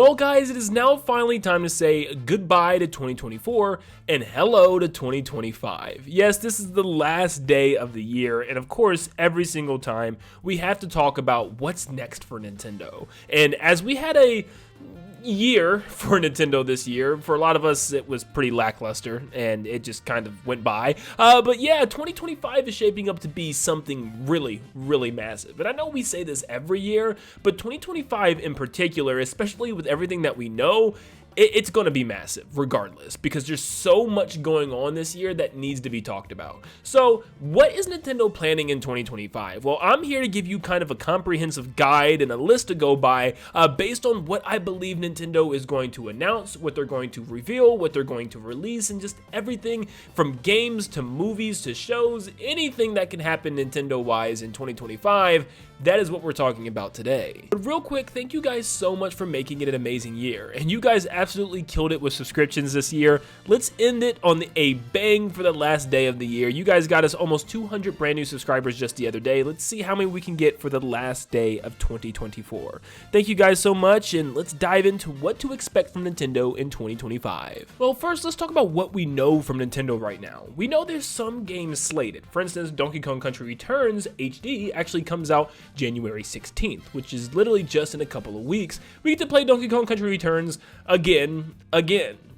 Well guys, it is now finally time to say goodbye to 2024 and hello to 2025. Yes, this is the last day of the year, and of course, every single time we have to talk about what's next for Nintendo. And as we had a year for Nintendo this year, for a lot of us it was pretty lackluster and it just kind of went by, but yeah, 2025 is shaping up to be something really massive. And I know we say this every year, but 2025 in particular, especially with everything that we know, it's going to be massive regardless, because there's so much going on this year that needs to be talked about. So what is Nintendo planning in 2025? Well, I'm here to give you kind of a comprehensive guide and a list to go by based on what I believe Nintendo is going to announce, what they're going to reveal, what they're going to release, and just everything from games to movies to shows, anything that can happen Nintendo-wise in 2025. That is what we're talking about today. But real quick, thank you guys so much for making it an amazing year. And you guys absolutely killed it with subscriptions this year. Let's end it on a bang for the last day of the year. You guys got us almost 200 brand new subscribers just the other day. Let's see how many we can get for the last day of 2024. Thank you guys so much, and let's dive into what to expect from Nintendo in 2025. Well, first, let's talk about what we know from Nintendo right now. We know there's some games slated. For instance, Donkey Kong Country Returns HD actually comes out January 16th, which is literally just in a couple of weeks. We get to play Donkey Kong Country Returns again,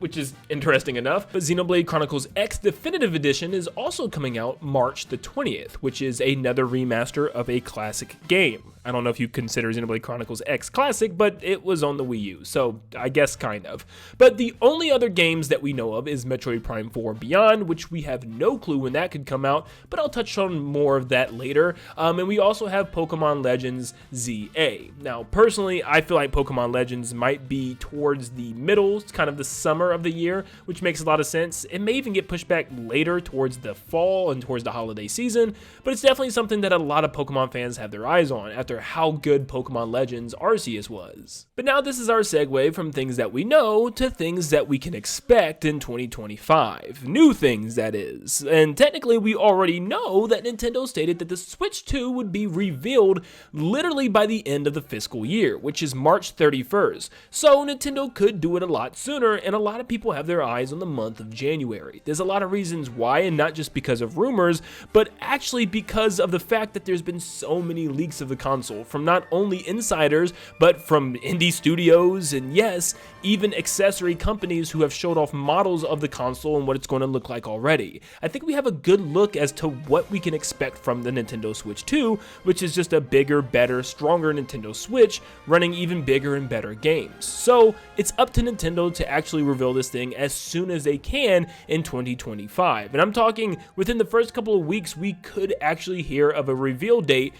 which is interesting enough. But Xenoblade Chronicles X Definitive Edition is also coming out March the 20th, which is another remaster of a classic game. I don't know if you consider Xenoblade Chronicles X classic, but it was on the Wii U, so I guess kind of. But the only other games that we know of is Metroid Prime 4 Beyond, which we have no clue when that could come out, but I'll touch on more of that later. And we also have Pokemon Legends ZA. Now, personally, I feel like Pokemon Legends might be towards the middle, kind of the summer of the year, which makes a lot of sense. It may even get pushed back later towards the fall and towards the holiday season, but it's definitely something that a lot of Pokemon fans have their eyes on after how good Pokemon Legends Arceus was. But now this is our segue from things that we know to things that we can expect in 2025. New things, that is. And technically we already know that Nintendo stated that the Switch 2 would be revealed literally by the end of the fiscal year, which is March 31st. So Nintendo could do it a lot sooner, and a lot of people have their eyes on the month of January. There's a lot of reasons why, and not just because of rumors, but actually because of the fact that there's been so many leaks of the console from not only insiders, but from indie studios and yes, even accessory companies who have showed off models of the console and what it's going to look like already. I think we have a good look as to what we can expect from the Nintendo Switch 2, which is just a bigger, better, stronger Nintendo Switch running even bigger and better games. So it's up to Nintendo to actually reveal this thing as soon as they can in 2025. And I'm talking within the first couple of weeks, we could actually hear of a reveal date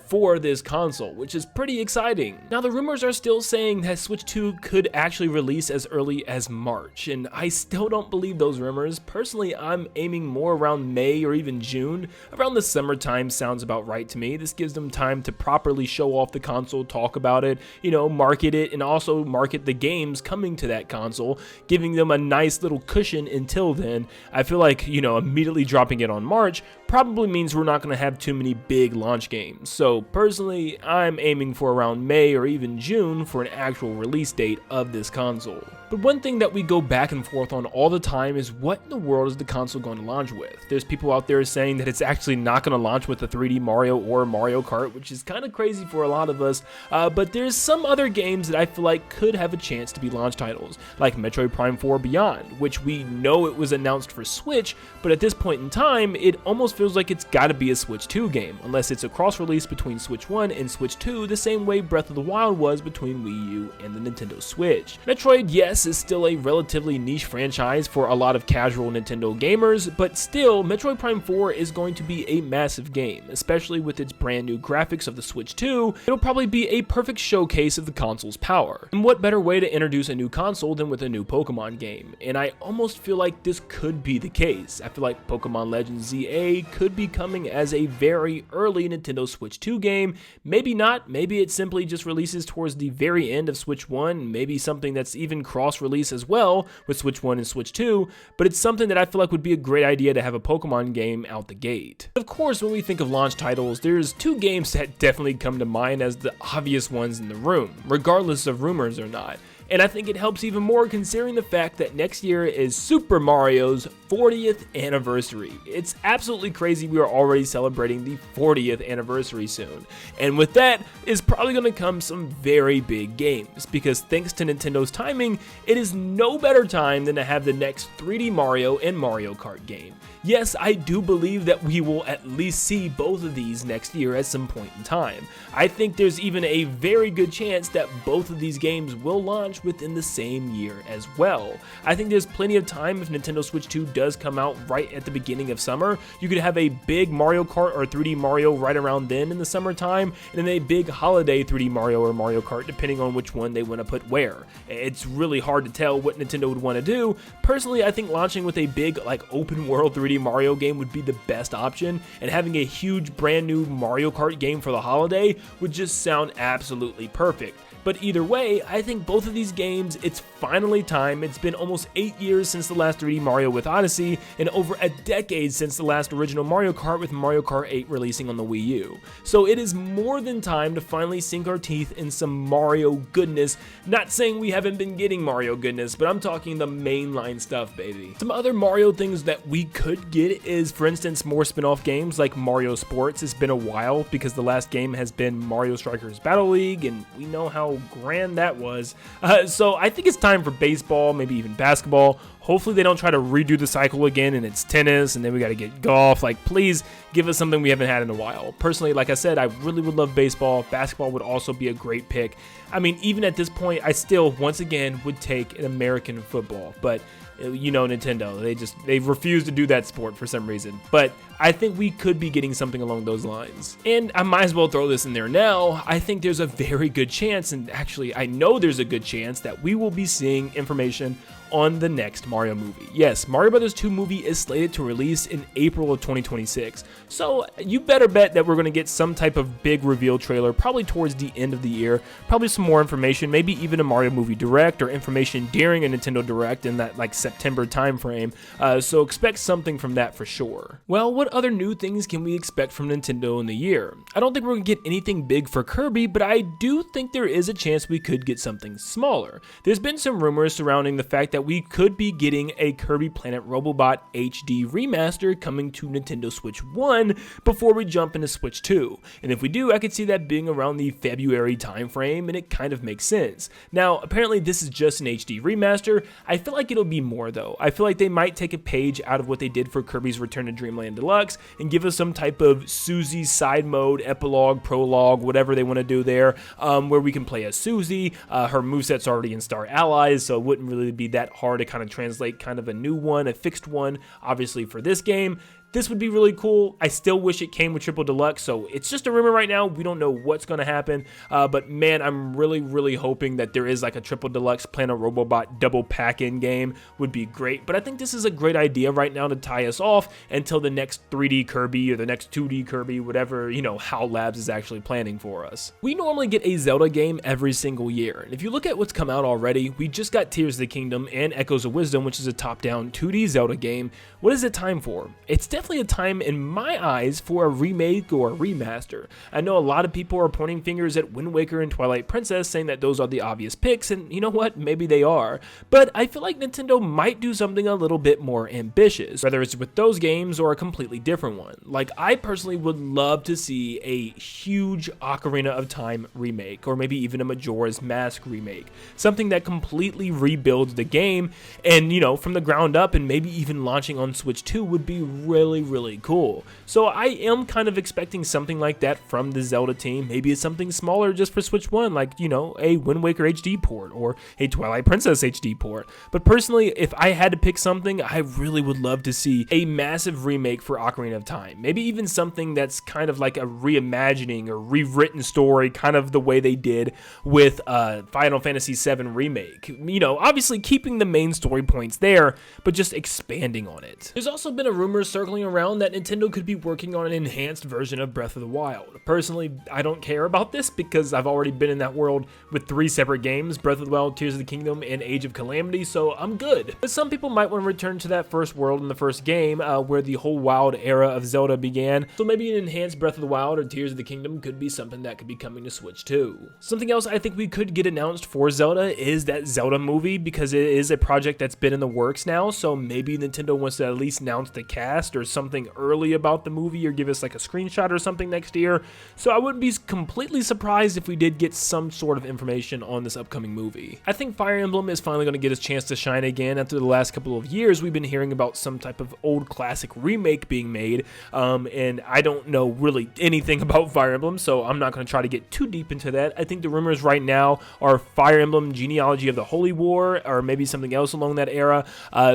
for this console, which is pretty exciting. Now, the rumors are still saying that Switch 2 could actually release as early as March, and I still don't believe those rumors. Personally, I'm aiming more around May or even June. Around the summertime sounds about right to me. This gives them time to properly show off the console, talk about it, market it, and also market the games coming to that console, giving them a nice little cushion until then. I feel like, immediately dropping it on March probably means we're not going to have too many big launch games. So personally, I'm aiming for around May or even June for an actual release date of this console. But one thing that we go back and forth on all the time is what in the world is the console going to launch with? There's people out there saying that it's actually not going to launch with a 3D Mario or Mario Kart, which is kind of crazy for a lot of us, but there's some other games that I feel like could have a chance to be launch titles, like Metroid Prime 4 Beyond, which we know it was announced for Switch, but at this point in time, it almost feels like it's got to be a Switch 2 game, unless it's a cross-release between Switch 1 and Switch 2, the same way Breath of the Wild was between Wii U and the Nintendo Switch. Metroid, yes, is still a relatively niche franchise for a lot of casual Nintendo gamers, but still, Metroid Prime 4 is going to be a massive game, especially with its brand new graphics of the Switch 2. It'll probably be a perfect showcase of the console's power. And what better way to introduce a new console than with a new Pokemon game? And I almost feel like this could be the case. I feel like Pokemon Legends ZA could be coming as a very early Nintendo Switch 2 game. Maybe not, maybe it simply just releases towards the very end of Switch 1, maybe something that's even cross-release as well with Switch 1 and Switch 2, but it's something that I feel like would be a great idea to have a Pokemon game out the gate. Of course, when we think of launch titles, there's two games that definitely come to mind as the obvious ones in the room, regardless of rumors or not. And I think it helps even more considering the fact that next year is Super Mario's 40th anniversary. It's absolutely crazy we are already celebrating the 40th anniversary soon. And with that is probably going to come some very big games, because thanks to Nintendo's timing, it is no better time than to have the next 3D Mario and Mario Kart game. Yes, I do believe that we will at least see both of these next year at some point in time. I think there's even a very good chance that both of these games will launch within the same year as well. I think there's plenty of time if Nintendo Switch 2 does come out right at the beginning of summer. You could have a big Mario Kart or 3D Mario right around then in the summertime, and then a big holiday 3D Mario or Mario Kart depending on which one they want to put where. It's really hard to tell what Nintendo would want to do. Personally, I think launching with a big open world 3D Mario game would be the best option, and having a huge brand new Mario Kart game for the holiday would just sound absolutely perfect. But either way, I think both of these games, it's finally time. It's been almost 8 years since the last 3D Mario with Odyssey, and over a decade since the last original Mario Kart with Mario Kart 8 releasing on the Wii U. So it is more than time to finally sink our teeth in some Mario goodness. Not saying we haven't been getting Mario goodness, but I'm talking the mainline stuff, baby. Some other Mario things that we could get is, for instance, more spin-off games like Mario Sports. It's been a while because the last game has been Mario Strikers Battle League, and we know how grand that was. So I think it's time for baseball, maybe even basketball. Hopefully they don't try to redo the cycle again and it's tennis and then we got to get golf. Please give us something we haven't had in a while. Personally, like I said, I really would love baseball. Basketball would also be a great pick. I mean, even at this point, I still, once again, would take an American football. But you know, Nintendo, they refuse to do that sport for some reason. But I think we could be getting something along those lines. And I might as well throw this in there now. I think there's a very good chance, and actually I know there's a good chance, that we will be seeing information on the next Mario movie. Yes, Mario Bros. 2 movie is slated to release in April of 2026. So you better bet that we're going to get some type of big reveal trailer probably towards the end of the year. Probably some more information, maybe even a Mario movie direct or information during a Nintendo Direct in that September time frame. So expect something from that for sure. Well, what other new things can we expect from Nintendo in the year? I don't think we're going to get anything big for Kirby, but I do think there is a chance we could get something smaller. There's been some rumors surrounding the fact that we could be getting a Kirby Planet Robobot HD remaster coming to Nintendo Switch 1 before we jump into Switch 2. And if we do, I could see that being around the February time frame, and it kind of makes sense. Now, apparently this is just an HD remaster. I feel like it'll be more though. I feel like they might take a page out of what they did for Kirby's Return to Dreamland Deluxe and give us some type of Susie side mode, epilogue, prologue, whatever they want to do there, where we can play as Susie. Her moveset's already in Star Allies, so it wouldn't really be that hard to kind of translate kind of a new one, a fixed one, obviously for this game. This would be really cool. I still wish it came with Triple Deluxe, so it's just a rumor right now. We don't know what's going to happen, but man, I'm really hoping that there is a Triple Deluxe Planet Robobot double pack-in game. Would be great, but I think this is a great idea right now to tie us off until the next 3D Kirby or the next 2D Kirby, whatever, HAL Labs is actually planning for us. We normally get a Zelda game every single year, and if you look at what's come out already, we just got Tears of the Kingdom and Echoes of Wisdom, which is a top-down 2D Zelda game. What is it time for? It's definitely a time in my eyes for a remake or a remaster. I know a lot of people are pointing fingers at Wind Waker and Twilight Princess, saying that those are the obvious picks, and you know what, maybe they are, but I feel like Nintendo might do something a little bit more ambitious, whether it's with those games or a completely different one. I personally would love to see a huge Ocarina of Time remake, or maybe even a Majora's Mask remake, something that completely rebuilds the game and from the ground up, and maybe even launching on Switch 2 would be really cool. So I am kind of expecting something like that from the Zelda team. Maybe it's something smaller just for Switch 1, a Wind Waker HD port or a Twilight Princess HD port. But personally, if I had to pick something, I really would love to see a massive remake for Ocarina of Time. Maybe even something that's kind of like a reimagining or rewritten story, kind of the way they did with Final Fantasy VII Remake. Obviously keeping the main story points there, but just expanding on it. There's also been a rumor circling swirling around that Nintendo could be working on an enhanced version of Breath of the Wild. Personally, I don't care about this because I've already been in that world with 3 separate games, Breath of the Wild, Tears of the Kingdom, and Age of Calamity, so I'm good. But some people might want to return to that first world in the first game, where the whole Wild era of Zelda began, so maybe an enhanced Breath of the Wild or Tears of the Kingdom could be something that could be coming to Switch too. Something else I think we could get announced for Zelda is that Zelda movie, because it is a project that's been in the works now, so maybe Nintendo wants to at least announce the cast or something early about the movie, or give us like a screenshot or something next year. So I wouldn't be completely surprised if we did get some sort of information on this upcoming movie. I think Fire Emblem is finally going to get its chance to shine again. After the last couple of years, we've been hearing about some type of old classic remake being made, and I don't know really anything about Fire Emblem, so I'm not going to try to get too deep into that. I think the rumors right now are Fire Emblem Genealogy of the Holy War, or maybe something else along that era.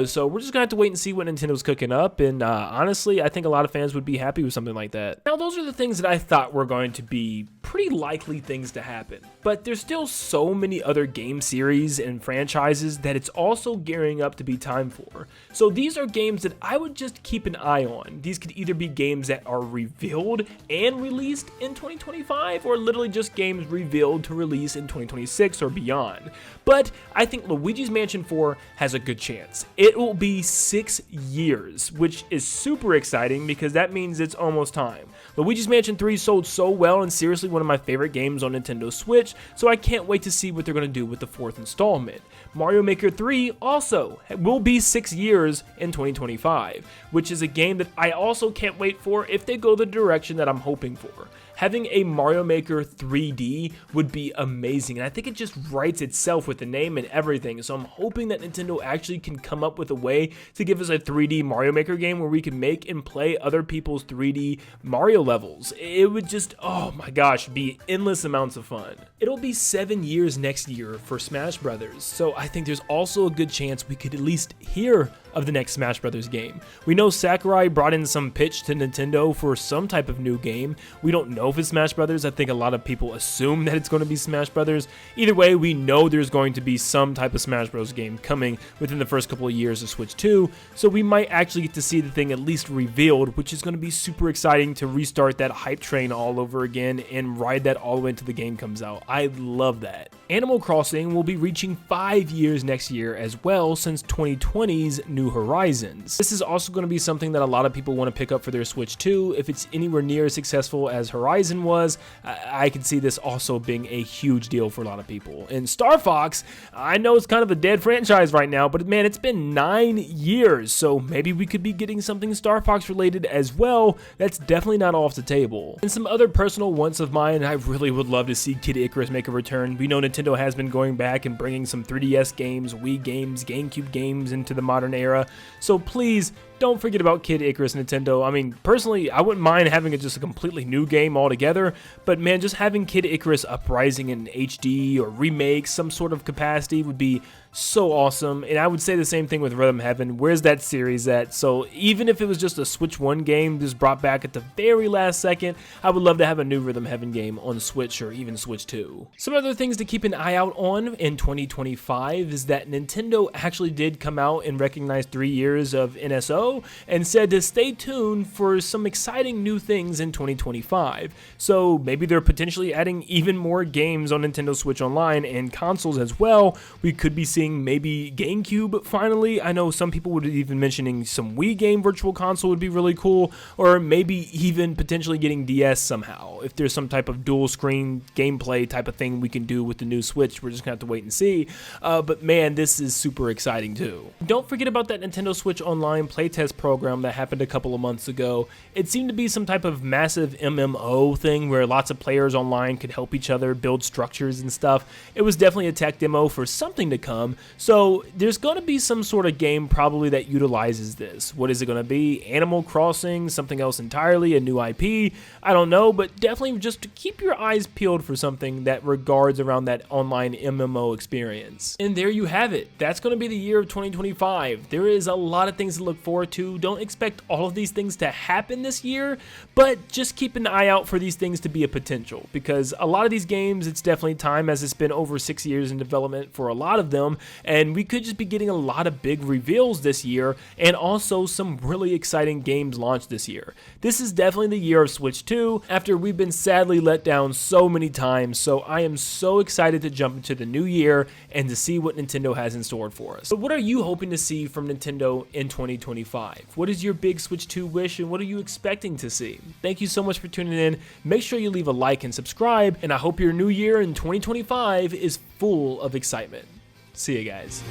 So we're just going to have to wait and see what Nintendo's cooking up, and honestly, I think a lot of fans would be happy with something like that. Now, those are the things that I thought were going to be pretty likely things to happen, but there's still so many other game series and franchises that it's also gearing up to be time for. So these are games that I would just keep an eye on. These could either be games that are revealed and released in 2025, or literally just games revealed to release in 2026 or beyond. But I think Luigi's Mansion 4 has a good chance. It will be 6 years, which is super exciting because that means it's almost time. Luigi's Mansion 3 sold so well, and seriously one of my favorite games on Nintendo Switch, so I can't wait to see what they're going to do with the 4th installment. Mario Maker 3 also will be 6 years in 2025, which is a game that I also can't wait for if they go the direction that I'm hoping for. Having a Mario Maker 3D would be amazing, and I think it just writes itself with the name and everything, so I'm hoping that Nintendo actually can come up with a way to give us a 3D Mario Maker game where we can make and play other people's 3D Mario levels. It would just, oh my gosh, be endless amounts of fun. It'll be 7 years next year for Smash Brothers, so I think there's also a good chance we could at least hear of the next Smash Brothers game. We know Sakurai brought in some pitch to Nintendo for some type of new game. We don't know if it's Smash Brothers. I think a lot of people assume that it's going to be Smash Brothers. Either way, we know there's going to be some type of Smash Bros. Game coming within the first couple of years of Switch 2, so we might actually get to see the thing at least revealed, which is going to be super exciting to restart that hype train all over again and ride that all the way until the game comes out. I love that. Animal Crossing will be reaching 5 years next year as well, since 2020's New Horizons. This is also going to be something that a lot of people want to pick up for their Switch 2. If it's anywhere near as successful as Horizon was, I could see this also being a huge deal for a lot of people. And Star Fox, I know it's kind of a dead franchise right now, but man, it's been 9 years, so maybe we could be getting something Star Fox related as well. That's definitely not off the table. And some other personal wants of mine, I really would love to see Kid Icarus make a return. We know Nintendo has been going back and bringing some 3DS games, Wii games, GameCube games into the modern era. So please, don't forget about Kid Icarus, Nintendo. I mean, personally, I wouldn't mind having just a completely new game altogether, but man, just having Kid Icarus Uprising in HD or remake, some sort of capacity would be so awesome. And I would say the same thing with Rhythm Heaven. Where's that series at? So even if it was just a Switch 1 game just brought back at the very last second, I would love to have a new Rhythm Heaven game on Switch or even Switch 2. Some other things to keep an eye out on in 2025 is that Nintendo actually did come out and recognize 3 years of NSO and said to stay tuned for some exciting new things in 2025. So maybe they're potentially adding even more games on Nintendo Switch Online and consoles as well. We could be seeing maybe GameCube finally. I know some people would even mentioning some Wii game virtual console would be really cool, or maybe even potentially getting DS somehow. If there's some type of dual screen gameplay type of thing we can do with the new Switch, we're just gonna have to wait and see. But man, this is super exciting too. Don't forget about that Nintendo Switch Online playtest program that happened a couple of months ago. It seemed to be some type of massive MMO thing where lots of players online could help each other build structures and stuff. It was definitely a tech demo for something to come. So there's going to be some sort of game probably that utilizes this. What is it going to be? Animal Crossing? Something else entirely? A new IP? I don't know, but definitely just keep your eyes peeled for something that regards around that online MMO experience. And there you have it. That's going to be the year of 2025. There is a lot of things to look forward Power 2. Don't expect all of these things to happen this year, but just keep an eye out for these things to be a potential, because a lot of these games, it's definitely time, as it's been over 6 years in development for a lot of them, and we could just be getting a lot of big reveals this year, and also some really exciting games launched this year. This is definitely the year of Switch 2, after we've been sadly let down so many times, so I am so excited to jump into the new year and to see what Nintendo has in store for us. But what are you hoping to see from Nintendo in 2025? What is your big Switch 2 wish, and what are you expecting to see? Thank you so much for tuning in. Make sure you leave a like and subscribe, and I hope your new year in 2025 is full of excitement. See you guys.